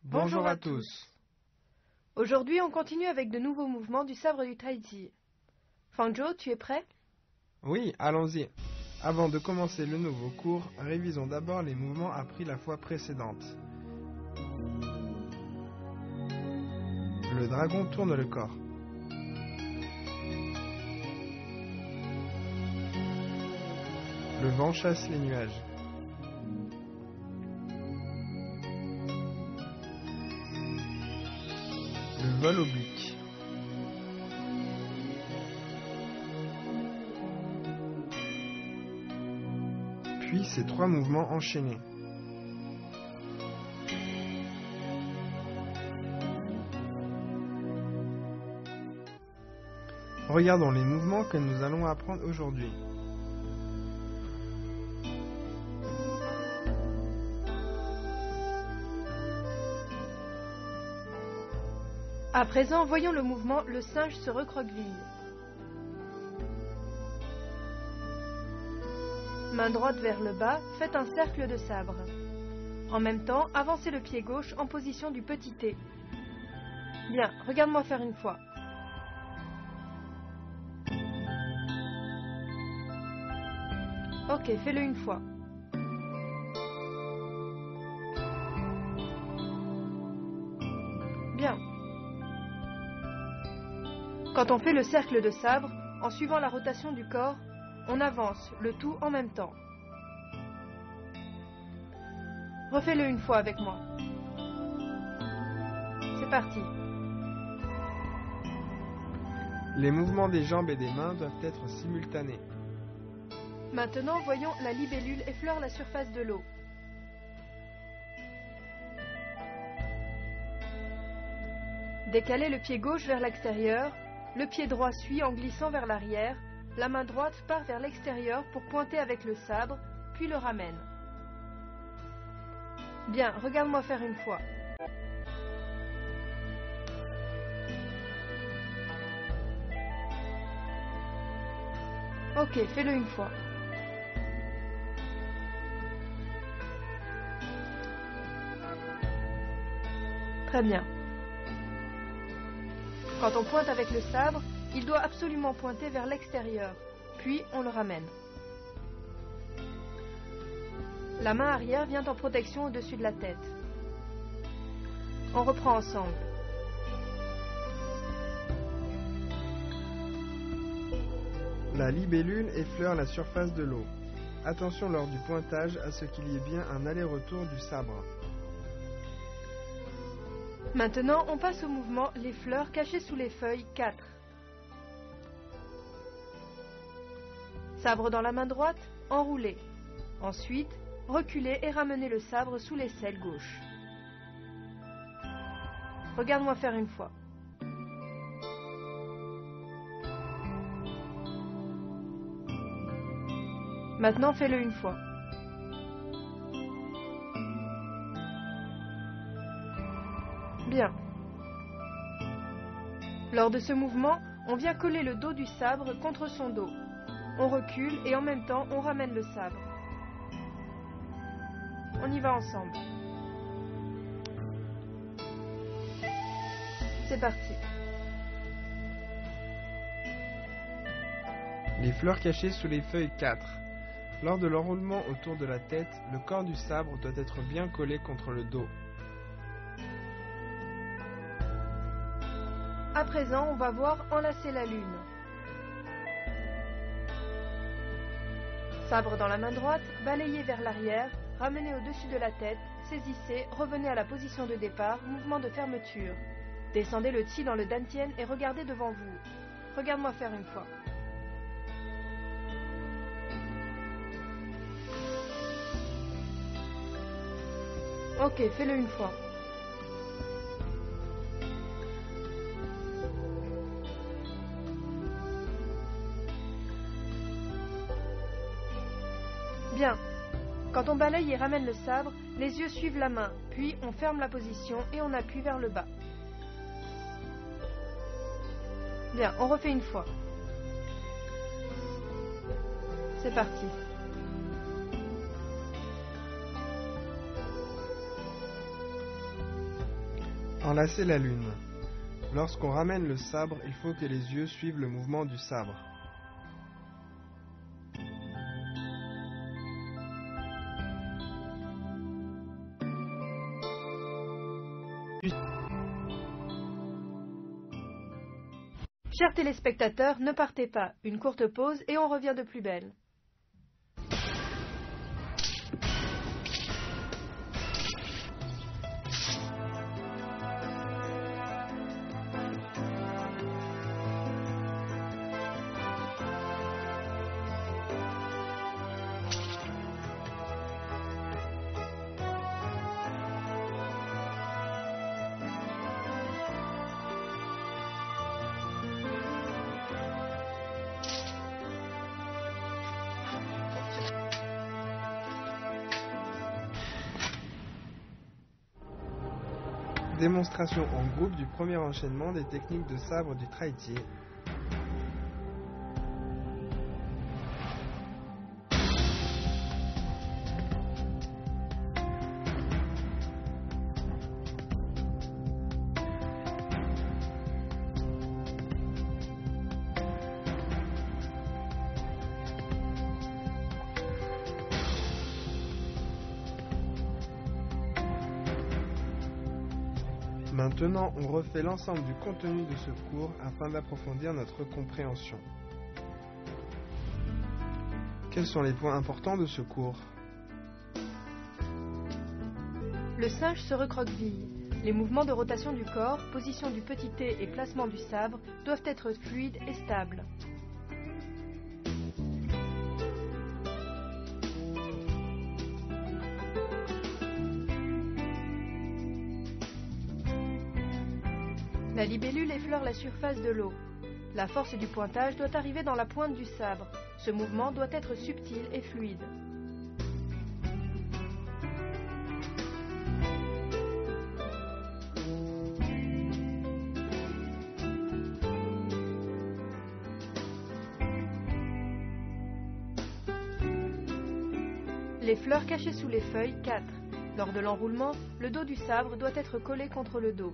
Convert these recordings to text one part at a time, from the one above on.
Bonjour à tous. Aujourd'hui, on continue avec de nouveaux mouvements du sabre du Taiji. Fangzhou, tu es prêt? Oui, allons-y. Avant de commencer le nouveau cours, révisons d'abord les mouvements appris la fois précédente. Le dragon tourne le corps. Le vent chasse les nuages. Le vol oblique. Puis ces trois mouvements enchaînés. Regardons les mouvements que nous allons apprendre aujourd'hui. À présent, voyons le mouvement « Le singe se recroqueville ». Main droite vers le bas, faites un cercle de sabre. En même temps, avancez le pied gauche en position du petit T. Bien, regarde-moi faire une fois. Ok, fais-le une fois. Bien. Quand on fait le cercle de sabre, en suivant la rotation du corps, on avance, le tout en même temps. Refais-le une fois avec moi. C'est parti. Les mouvements des jambes et des mains doivent être simultanés. Maintenant, voyons la libellule effleure la surface de l'eau. Décalez le pied gauche vers l'extérieur, le pied droit suit en glissant vers l'arrière, la main droite part vers l'extérieur pour pointer avec le sabre, puis le ramène. Bien, regarde-moi faire une fois. Ok, fais-le une fois. Très bien. Quand on pointe avec le sabre, il doit absolument pointer vers l'extérieur, puis on le ramène. La main arrière vient en protection au-dessus de la tête. On reprend ensemble. La libellule effleure la surface de l'eau. Attention lors du pointage à ce qu'il y ait bien un aller-retour du sabre. Maintenant, on passe au mouvement « Les fleurs cachées sous les feuilles 4 ». Sabre dans la main droite, enroulez. Ensuite, reculez et ramenez le sabre sous l'aisselle gauche. Regarde-moi faire une fois. Maintenant, fais-le une fois. Bien. Lors de ce mouvement, on vient coller le dos du sabre contre son dos. On recule et en même temps, on ramène le sabre. On y va ensemble. C'est parti. Les fleurs cachées sous les feuilles 4. Lors de l'enroulement autour de la tête, le corps du sabre doit être bien collé contre le dos. À présent, on va voir enlacer la lune. Sabre dans la main droite, balayez vers l'arrière, ramenez au-dessus de la tête, saisissez, revenez à la position de départ, mouvement de fermeture. Descendez le chi dans le dantian et regardez devant vous. Regarde-moi faire une fois. Ok, fais-le une fois. Bien. Quand on balaye et ramène le sabre, les yeux suivent la main, puis on ferme la position et on appuie vers le bas. Bien, on refait une fois. C'est parti. Enlacer la lune. Lorsqu'on ramène le sabre, il faut que les yeux suivent le mouvement du sabre. Chers téléspectateurs, ne partez pas. Une courte pause et on revient de plus belle. Démonstration en groupe du premier enchaînement des techniques de sabre du traitier. Maintenant, on refait l'ensemble du contenu de ce cours afin d'approfondir notre compréhension. Quels sont les points importants de ce cours? Le singe se recroqueville. Les mouvements de rotation du corps, position du petit T et placement du sabre doivent être fluides et stables. La libellule effleure la surface de l'eau. La force du pointage doit arriver dans la pointe du sabre. Ce mouvement doit être subtil et fluide. Les fleurs cachées sous les feuilles, 4. Lors de l'enroulement, le dos du sabre doit être collé contre le dos.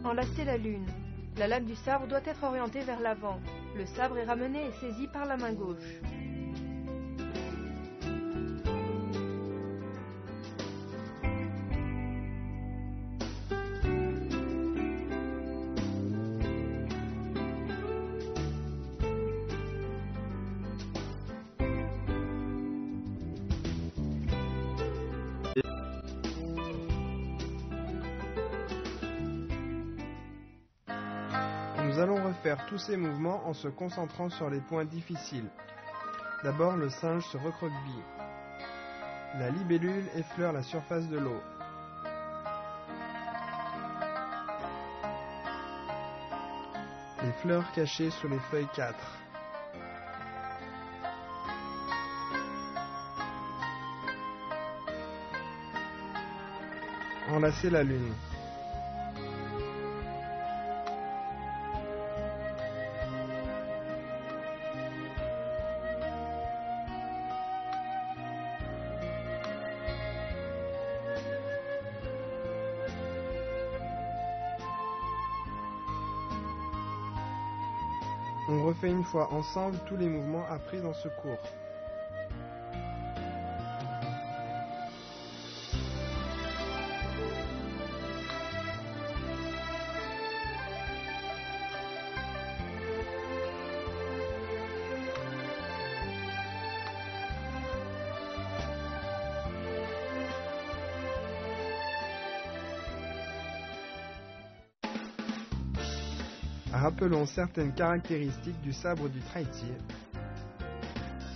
Enlacer la lune. La lame du sabre doit être orientée vers l'avant. Le sabre est ramené et saisi par la main gauche. Nous allons refaire tous ces mouvements en se concentrant sur les points difficiles. D'abord, le singe se recroqueville. La libellule effleure la surface de l'eau. Les fleurs cachées sous les feuilles 4. Enlacer la lune. On refait une fois ensemble tous les mouvements appris dans ce cours. Rappelons certaines caractéristiques du sabre du traitier.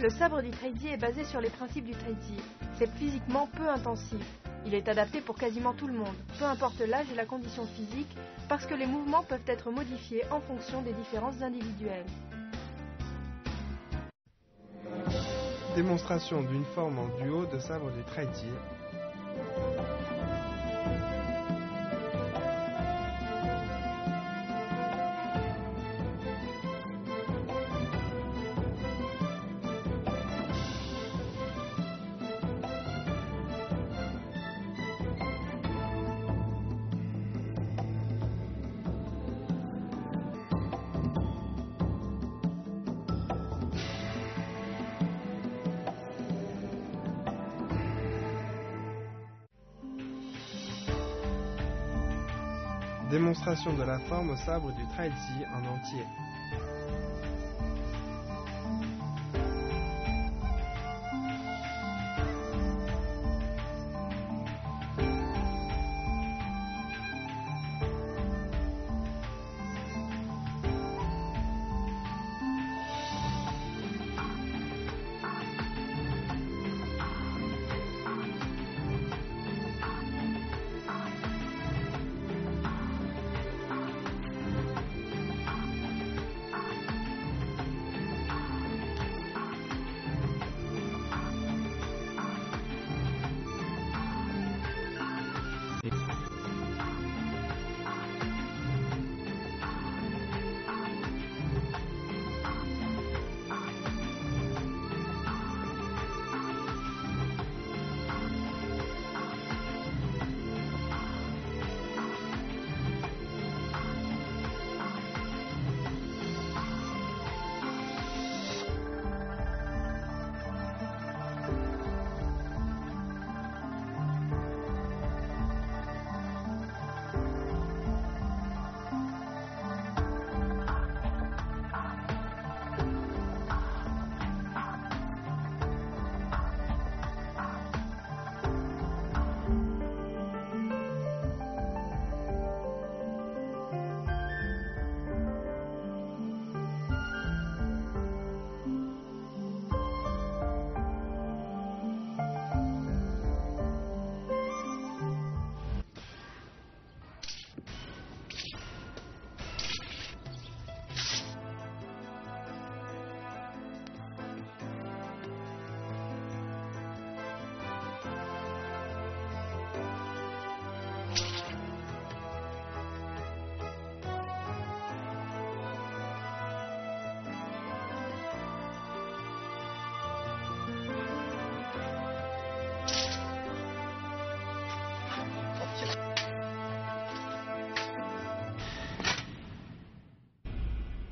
Le sabre du traitier est basé sur les principes du traitier. C'est physiquement peu intensif. Il est adapté pour quasiment tout le monde, peu importe l'âge et la condition physique, parce que les mouvements peuvent être modifiés en fonction des différences individuelles. Démonstration d'une forme en duo de sabre du Tai Chi. Démonstration de la forme au sabre du Tai Chi en entier.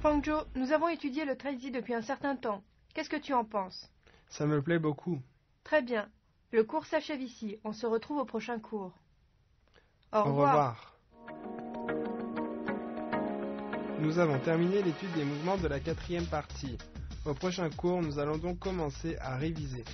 Fangzhou, nous avons étudié le Tai Chi depuis un certain temps. Qu'est-ce que tu en penses? Ça me plaît beaucoup. Très bien. Le cours s'achève ici. On se retrouve au prochain cours. Au revoir. Nous avons terminé l'étude des mouvements de la 4e partie. Au prochain cours, nous allons donc commencer à réviser.